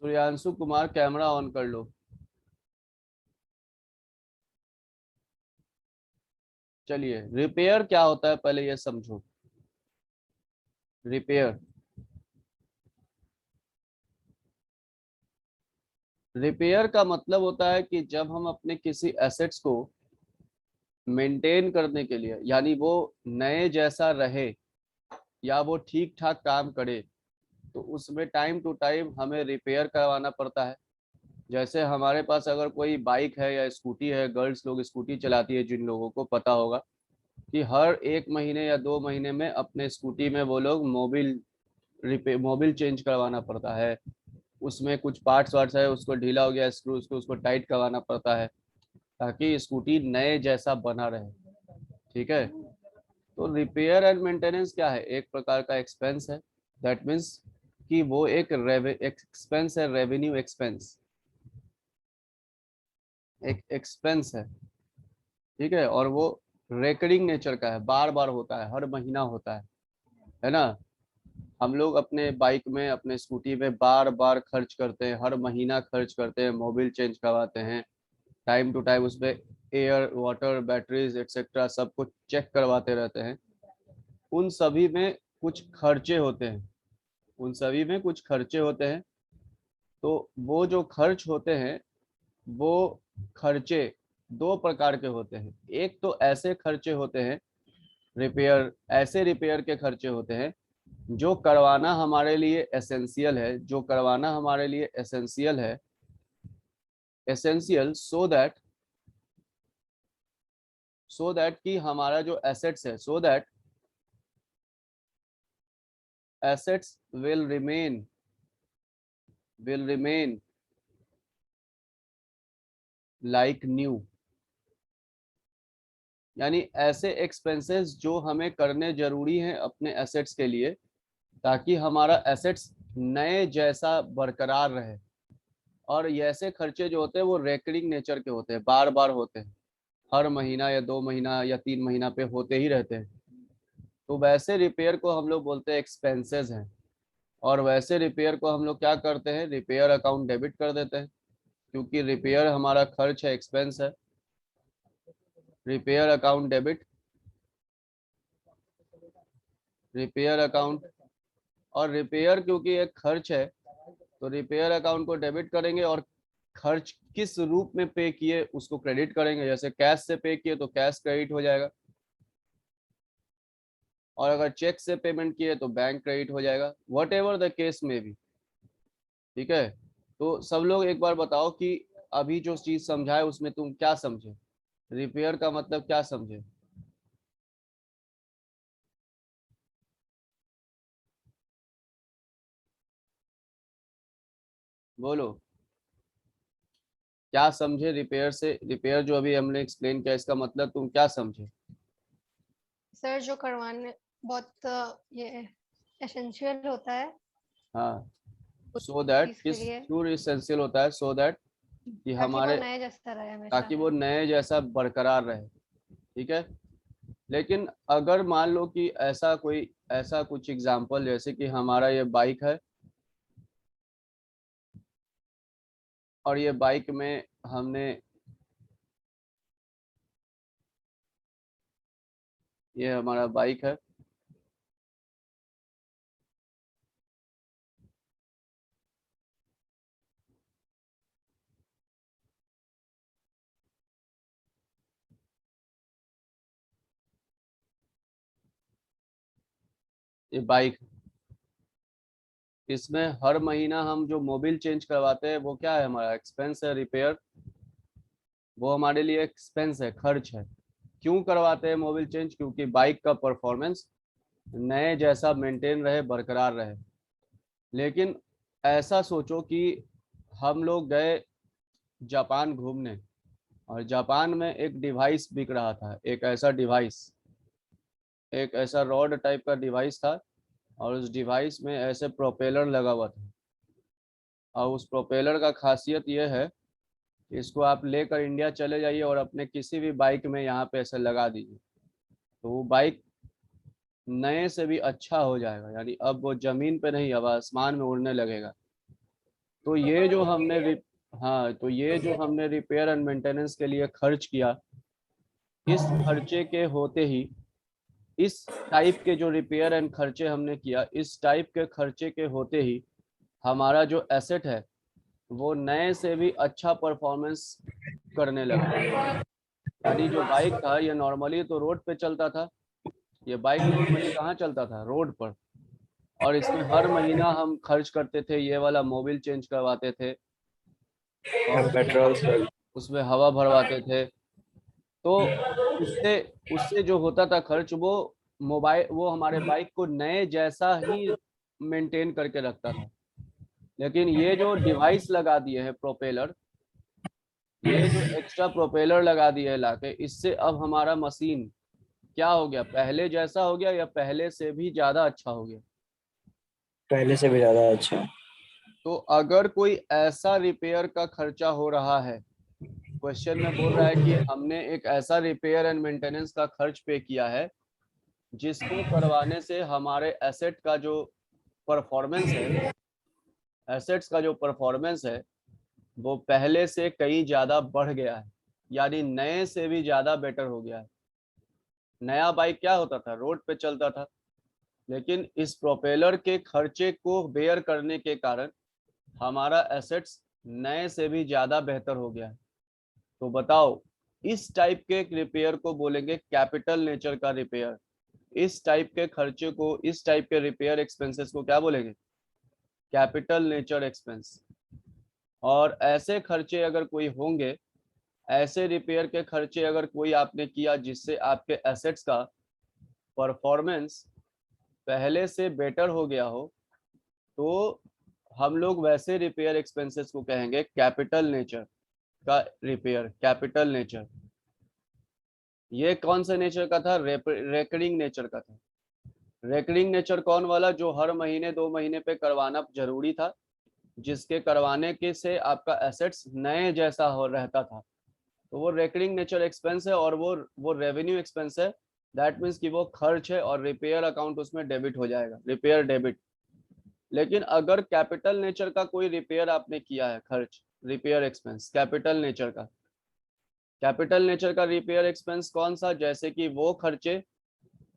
Suryanshu Kumar camera on कर लो। चलिए, repair क्या होता है पहले ये समझो। रिपेयर, रिपेयर का मतलब होता है कि जब हम अपने किसी एसेट्स को मेंटेन करने के लिए, यानी वो नए जैसा रहे या वो ठीक ठाक काम करे, तो उसमें टाइम टू टाइम हमें रिपेयर करवाना पड़ता है। जैसे हमारे पास अगर कोई बाइक है या स्कूटी है, गर्ल्स लोग स्कूटी चलाती है, जिन लोगों को पता होगा कि हर 1 महीने या 2 महीने में अपने स्कूटी में वो लोग मोबिल रिपेयर, मोबिल चेंज करवाना पड़ता है। उसमें कुछ पार्ट्स वार्ट्स है, उसको ढीला हो गया स्क्रू, उसको टाइट करवाना पड़ता है ताकि स्कूटी नए जैसा बना रहे। ठीक है। तो रिपेयर एंड मेंटेनेंस क्या है? एक प्रकार का एक्सपेंस है। दैट मीन्स कि वो एक एक्सपेंस है, रेवेन्यू एक्सपेंस, एक एक्सपेंस है। ठीक है। और वो रेकरिंग नेचर का है, बार बार होता है, हर महीना होता है ना। हम लोग अपने बाइक में, अपने स्कूटी में बार बार खर्च करते हैं, हर महीना खर्च करते हैं, मोबिल चेंज करवाते हैं, टाइम टू टाइम उसमें एयर वाटर बैटरीज एक्सेट्रा सब कुछ चेक करवाते रहते हैं। उन सभी में कुछ खर्चे होते हैं, उन सभी में कुछ खर्चे होते हैं। तो वो जो खर्च होते हैं, वो खर्चे दो प्रकार के होते हैं। एक तो ऐसे खर्चे होते हैं, रिपेयर, ऐसे रिपेयर के खर्चे होते हैं जो करवाना हमारे लिए एसेंशियल है, जो करवाना हमारे लिए एसेंशियल है, एसेंशियल सो दैट कि हमारा जो एसेट्स है, so that assets will remain like new. यानी ऐसे एक्सपेंसेस जो हमें करने जरूरी हैं अपने एसेट्स के लिए, ताकि हमारा एसेट्स नए जैसा बरकरार रहे। और ये ऐसे खर्चे जो होते हैं वो रेकरिंग नेचर के होते हैं, बार बार होते हैं, हर महीना या 2 महीना या 3 महीना पे होते ही रहते हैं। तो वैसे रिपेयर को हम लोग बोलते हैं एक्सपेंसेस हैं। और वैसे रिपेयर को हम लोग क्या करते हैं, रिपेयर अकाउंट डेबिट कर देते हैं, क्योंकि रिपेयर हमारा खर्च है, एक्सपेंस है। Repair account debit, repair account. और रिपेयर क्योंकि एक खर्च है, तो रिपेयर अकाउंट को डेबिट करेंगे, और खर्च किस रूप में पे किए उसको क्रेडिट करेंगे। जैसे कैश से पे किए तो कैश क्रेडिट हो जाएगा, और अगर चेक से पेमेंट किए तो बैंक क्रेडिट हो जाएगा, वट एवर द केस में भी। ठीक है। तो सब लोग एक बार बताओ कि अभी जो चीज समझा है उसमें तुम क्या समझे, रिपेयर का मतलब क्या समझे? बोलो, क्या समझे रिपेयर से? रिपेयर जो अभी हमने एक्सप्लेन किया, इसका मतलब तुम क्या समझे? सर जो करवाने बहुत ये एसेंशियल होता है हाँ, उस सो दैट, चीज के किस लिए, क्यों इसेंशियल होता है? सो दैट कि ताकि वो हमारे, नए जैसा रहे हमेशा। ताकि वो नए जैसा बरकरार रहे। ठीक है। लेकिन अगर मान लो कि ऐसा कोई, ऐसा कुछ एग्जाम्पल, जैसे कि हमारा ये बाइक है, और ये बाइक में हमने, ये हमारा बाइक है, ये बाइक, इसमें हर महीना हम जो मोबिल चेंज करवाते हैं वो क्या है, हमारा एक्सपेंस है। रिपेयर वो हमारे लिए एक्सपेंस है, खर्च है। क्यों करवाते हैं मोबिल चेंज? क्योंकि बाइक का परफॉर्मेंस नए जैसा मेंटेन रहे, बरकरार रहे। लेकिन ऐसा सोचो कि हम लोग गए जापान घूमने, और जापान में एक डिवाइस बिक रहा था, एक ऐसा डिवाइस, एक ऐसा रॉड टाइप का डिवाइस था, और उस डिवाइस में ऐसे प्रोपेलर लगा हुआ था। और उस प्रोपेलर का खासियत यह है कि इसको आप लेकर इंडिया चले जाइए और अपने किसी भी बाइक में यहाँ पे ऐसे लगा दीजिए, तो वो बाइक नए से भी अच्छा हो जाएगा। यानी अब वो जमीन पे नहीं, अब आसमान में उड़ने लगेगा। तो ये जो हमने हाँ, तो ये जो हमने रिपेयर एंड मेंटेनेंस के लिए खर्च किया, इस खर्चे के होते ही, इस टाइप के जो रिपेयर एंड खर्चे हमने किया, इस टाइप के खर्चे के होते ही हमारा जो एसेट है वो नए से भी अच्छा परफॉर्मेंस करने लगा। यानी जो बाइक था ये नॉर्मली तो रोड पे चलता था, ये बाइक नॉर्मली कहाँ चलता था, रोड पर, और इसमें हर महीना हम खर्च करते थे, ये वाला मोबिल चेंज करवाते थे और पेट्रोल उसमें हवा भरवाते थे। तो उससे उससे जो होता था खर्च, वो हमारे बाइक को नए जैसा ही मेंटेन करके रखता था। लेकिन ये जो डिवाइस लगा दिए हैं प्रोपेलर, ये जो एक्स्ट्रा प्रोपेलर लगा दिए है लाके, इससे अब हमारा मशीन क्या हो गया, पहले जैसा हो गया या पहले से भी ज्यादा अच्छा हो गया। पहले से भी ज्यादा अच्छा। तो अगर कोई ऐसा रिपेयर का खर्चा हो रहा है, क्वेश्चन में बोल रहा है कि हमने एक ऐसा रिपेयर एंड मेंटेनेंस का खर्च पे किया है जिसको करवाने से हमारे एसेट का जो परफॉर्मेंस है, एसेट्स का जो परफॉर्मेंस है वो पहले से कहीं ज्यादा बढ़ गया है, यानी नए से भी ज्यादा बेटर हो गया है। नया बाइक क्या होता था, रोड पे चलता था, लेकिन इस प्रोपेलर के खर्चे को बेयर करने के कारण हमारा एसेट्स नए से भी ज्यादा बेहतर हो गया है। तो बताओ, इस टाइप के रिपेयर को बोलेंगे कैपिटल नेचर का रिपेयर। इस टाइप के खर्चे को, इस टाइप के रिपेयर एक्सपेंसेस को क्या बोलेंगे, कैपिटल नेचर एक्सपेंस। और ऐसे खर्चे अगर कोई होंगे, ऐसे रिपेयर के खर्चे अगर कोई आपने किया जिससे आपके एसेट्स का परफॉर्मेंस पहले से बेटर हो गया हो, तो हम लोग वैसे रिपेयर एक्सपेंसेस को कहेंगे कैपिटल नेचर का रिपेयर, कैपिटल नेचर। ये कौन से नेचर का था, रेकरिंग नेचर का था। रेकरिंग नेचर कौन वाला, जो हर महीने 2 महीने पे करवाना जरूरी था, जिसके करवाने के से आपका एसेट्स नए जैसा हो रहता था। तो वो रेकरिंग नेचर एक्सपेंस है, और वो रेवेन्यू एक्सपेंस है। दैट मीन्स कि वो खर्च है और रिपेयर अकाउंट उसमें डेबिट हो जाएगा, रिपेयर डेबिट। लेकिन अगर कैपिटल नेचर का कोई रिपेयर आपने किया है खर्च, रिपेयर एक्सपेंस कैपिटल नेचर का, कैपिटल नेचर का रिपेयर एक्सपेंस कौन सा, जैसे कि वो खर्चे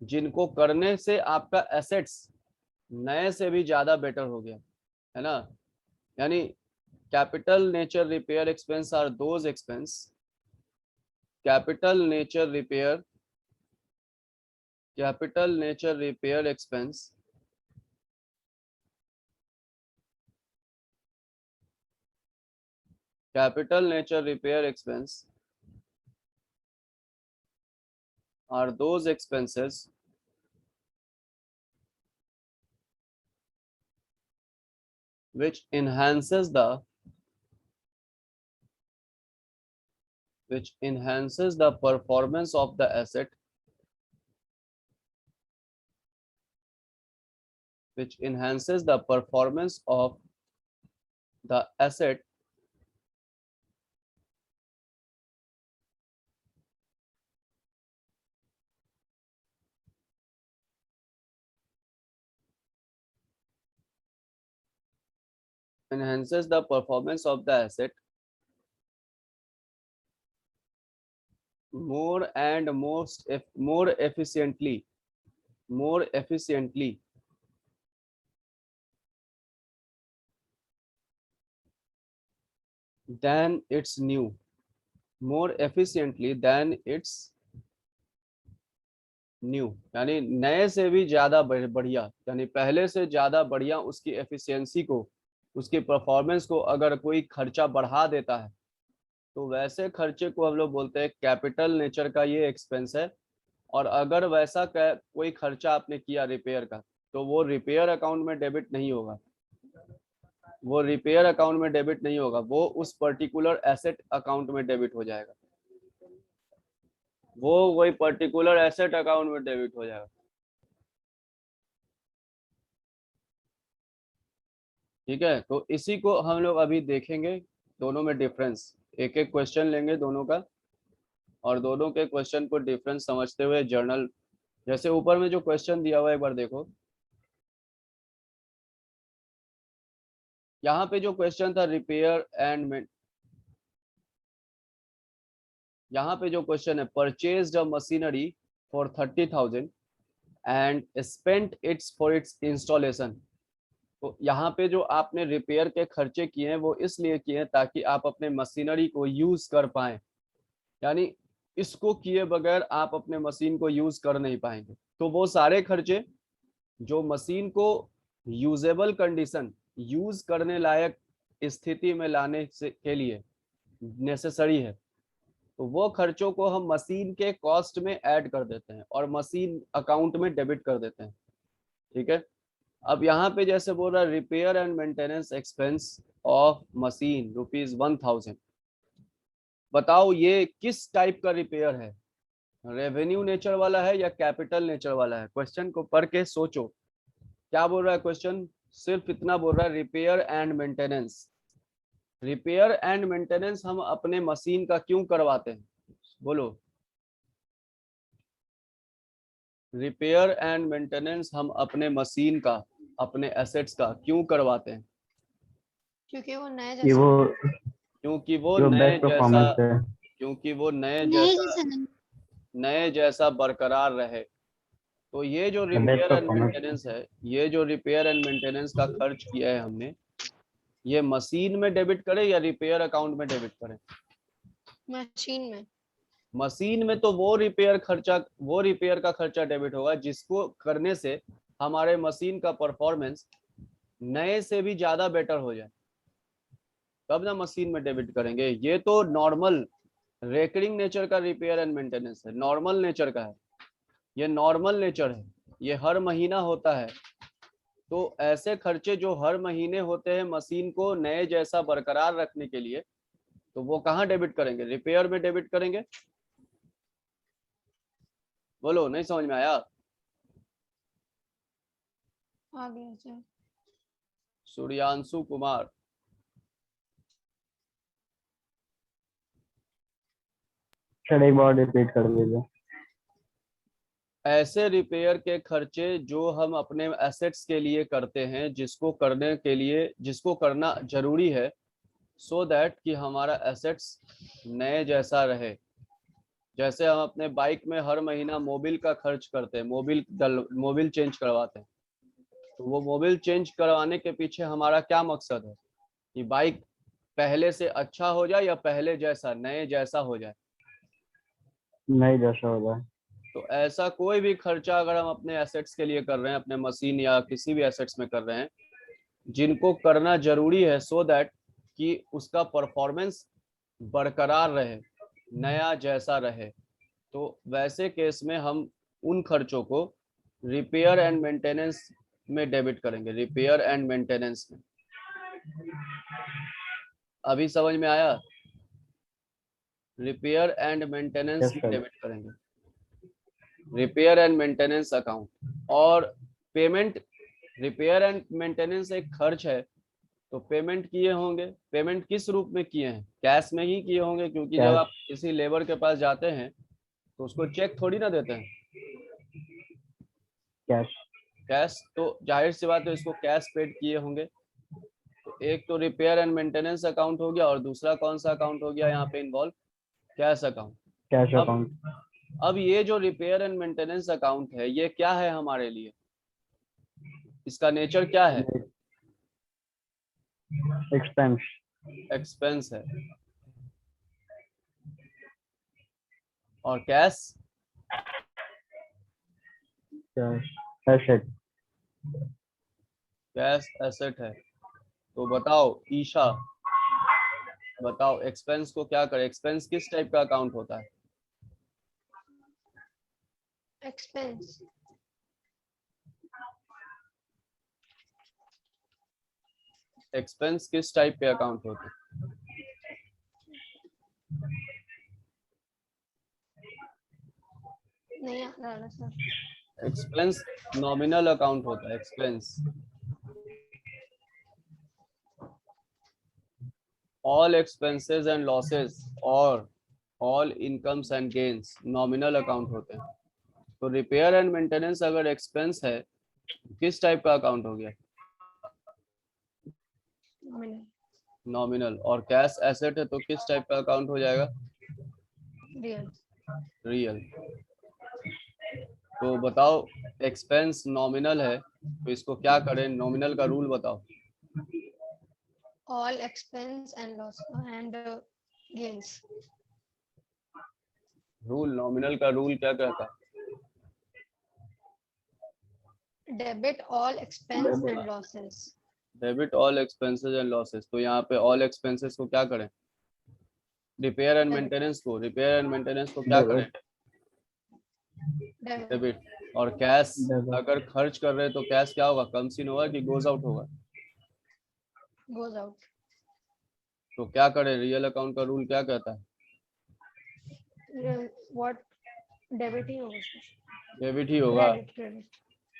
जिनको करने से आपका एसेट्स नए से भी ज्यादा बेटर हो गया है ना। यानी capital nature repair expense are those expense, capital nature repair, capital nature repair expense capital nature repair expense are those expenses which enhances the performance of the asset, which enhances the performance of the asset enhances the performance of the asset more and more efficiently than its new, more efficiently than its new, यानी नए से भी ज्यादा बढ़िया, यानी पहले से ज्यादा बढ़िया उसकी एफिशिएंसी को, उसकी परफॉर्मेंस को अगर कोई खर्चा बढ़ा देता है, तो वैसे खर्चे को हम लोग बोलते हैं कैपिटल नेचर का ये एक्सपेंस है। और अगर वैसा कोई खर्चा आपने किया रिपेयर का, तो वो रिपेयर अकाउंट में डेबिट नहीं होगा, वो रिपेयर अकाउंट में डेबिट नहीं होगा, वो उस पर्टिकुलर एसेट अकाउंट में डेबिट हो जाएगा, वो वही पर्टिकुलर एसेट अकाउंट में डेबिट हो जाएगा। ठीक है, तो इसी को हम लोग अभी देखेंगे, दोनों में डिफरेंस, एक एक क्वेश्चन लेंगे दोनों का, और दोनों के क्वेश्चन को डिफरेंस समझते हुए जर्नल, जैसे ऊपर में जो क्वेश्चन दिया हुआ है एक बार देखो, यहाँ पे जो क्वेश्चन था रिपेयर एंड यहाँ पे जो क्वेश्चन है purchased a machinery for 30,000 and spent it's for its installation. तो यहाँ पे जो आपने रिपेयर के खर्चे किए हैं वो इसलिए किए हैं ताकि आप अपने मशीनरी को यूज कर पाए, यानी इसको किए बगैर आप अपने मशीन को यूज कर नहीं पाएंगे। तो वो सारे खर्चे जो मशीन को यूजेबल कंडीशन, यूज करने लायक स्थिति में लाने से के लिए नेसेसरी है, तो वो खर्चों को हम मशीन के कॉस्ट में ऐड कर देते हैं और मशीन अकाउंट में डेबिट कर देते हैं। ठीक है। अब यहाँ पे जैसे बोल रहा है repair and maintenance expense of machine ₹1000, बताओ ये किस टाइप का रिपेयर है, रेवेन्यू नेचर वाला है या कैपिटल नेचर वाला है? क्वेश्चन को पढ़ के सोचो क्या बोल रहा है क्वेश्चन। सिर्फ इतना बोल रहा है repair and maintenance. Repair and maintenance हम अपने मशीन का क्यों करवाते हैं, बोलो। रिपेयर एंड मेंटेनेंस हम अपने मशीन का, अपने एसेट्स का क्यों करवाते हैं? क्योंकि वो नए कि जैसा वो क्योंकि वो जो नए बेस्ट जैसा, परफॉर्मेंस है। क्योंकि वो नए नए जैसा, जैसा नहीं। नए जैसा बरकरार रहे। तो ये जो the best repair and performance. Maintenance है, ये जो रिपेयर एंड मेंटेनेंस का खर्च किया है हमने, ये मशीन में डेबिट करें या रिपेयर अकाउंट में डेबिट करें? मशीन में। मशीन में तो वो रिपेयर का खर्चा डेबिट होगा जिसको करने से हमारे मशीन का परफॉर्मेंस नए से भी ज्यादा बेटर हो जाए, तब ना मशीन में डेबिट करेंगे। ये तो नॉर्मल रेकरिंग नेचर का रिपेयर एंड मेंटेनेंस है, नॉर्मल नेचर का है, ये नॉर्मल नेचर है, ये हर महीना होता है। तो ऐसे खर्चे जो हर महीने होते हैं मशीन को नए जैसा बरकरार रखने के लिए, तो वो कहाँ डेबिट करेंगे? रिपेयर में डेबिट करेंगे। बोलो, नहीं समझ में आया? आ गया सर। सूर्यांशु कुमार। सर एक बार रिपीट कर दीजिए। ऐसे रिपेयर के खर्चे जो हम अपने एसेट्स के लिए करते हैं, जिसको करने के लिए, जिसको करना जरूरी है सो दैट कि हमारा एसेट्स नए जैसा रहे। जैसे हम अपने बाइक में हर महीना मोबिल का खर्च करते हैं, मोबिल चेंज करवाते हैं, तो वो मोबिल चेंज करवाने के पीछे हमारा क्या मकसद है कि बाइक पहले से अच्छा हो जाए या पहले जैसा, नए जैसा हो जाए। नहीं जैसा होगा। तो ऐसा कोई भी खर्चा अगर हम अपने एसेट्स के लिए कर रहे हैं, अपने मशीन या किसी भी एसेट्स में कर रहे हैं, जिनको करना जरूरी है सो दैट कि उसका परफॉर्मेंस बरकरार रहे, नया जैसा रहे, तो वैसे केस में हम उन खर्चों को रिपेयर एंड मेंटेनेंस में डेबिट करेंगे, रिपेयर एंड मेंटेनेंस में। अभी समझ में आया? रिपेयर एंड मेंटेनेंस यस में सर। डेबिट करेंगे, रिपेयर एंड मेंटेनेंस अकाउंट। और पेमेंट, रिपेयर एंड मेंटेनेंस एक खर्च है, तो पेमेंट किए होंगे, पेमेंट किस रूप में किए हैं? कैश में ही किए होंगे, क्योंकि जब आप किसी लेबर के पास जाते हैं तो उसको चेक थोड़ी ना देते हैं, कैश। कैश। तो जाहिर सी बात है इसको कैश पेड किए होंगे। तो एक तो रिपेयर एंड मेंटेनेंस अकाउंट हो गया और दूसरा कौन सा अकाउंट हो गया यहाँ पे इन्वॉल्व? Cash account. कैश अब अकाउंट। अब ये जो रिपेयर एंड मेंटेनेंस अकाउंट है ये क्या है हमारे लिए, इसका नेचर क्या है? एक्सपेंस। एक्सपेंस है। और cash? Cash asset. Cash asset है। तो बताओ ईशा, बताओ एक्सपेंस को क्या करे? एक्सपेंस किस टाइप का अकाउंट होता है? एक्सपेंस। एक्सपेंस किस टाइप के अकाउंट होते हैं? नहीं आ रहा सर। एक्सपेंस नॉमिनल अकाउंट होता है। Expense all expenses and losses और all incomes and gains nominal account होते हैं। तो रिपेयर एंड मेंटेनेंस अगर एक्सपेंस है किस टाइप का अकाउंट हो गया? नॉमिनल नॉमिनल, और कैश एसेट है तो किस टाइप का अकाउंट हो जाएगा? Real real. तो बताओ एक्सपेंस नॉमिनल है तो इसको क्या करें, नॉमिनल का रूल बताओ। all expense and loss and gains rule, nominal का रूल क्या कहता है? debit all expense and losses debit all expenses and losses, तो यहाँ पे ऑल एक्सपेंसेस को क्या करें? Repair and Debit. मेंटेनेंस को, रिपेयर एंड मेंटेनेंस को क्या करें? debit debit. और कैश Debit. अगर खर्च कर रहे हैं तो कैश क्या होगा, कम्स इन होगा कि गोज आउट होगा? goes out तो क्या करें, रियल अकाउंट का रूल क्या कहता है? what debit ही होगा sir. डेबिट ही होगा। credit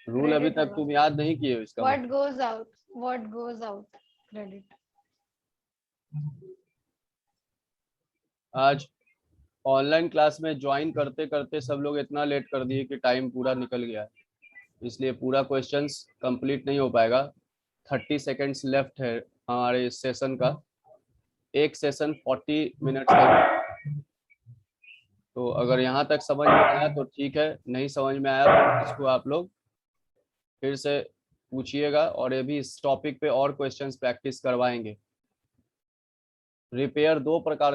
रूल अभी credit तक होगा. तुम याद नहीं किए हो इसका what goes out credit आज ऑनलाइन क्लास में ज्वाइन करते करते सब लोग इतना लेट कर दिए कि टाइम पूरा निकल गया है, इसलिए पूरा क्वेश्चंस कंप्लीट नहीं हो पाएगा। 30 सेकेंड्स लेफ्ट है हमारे इस सेशन का, एक सेशन 40 मिनट्स का है। तो अगर यहाँ तक समझ में आया तो ठीक है, नहीं समझ में आया तो इसको आप लोग फिर से पूछिएगा, और ये भी इस टॉपिक पे और क्वेश्चंस प्रैक्टिस करवाएंगे। रिपेयर दो प्रकार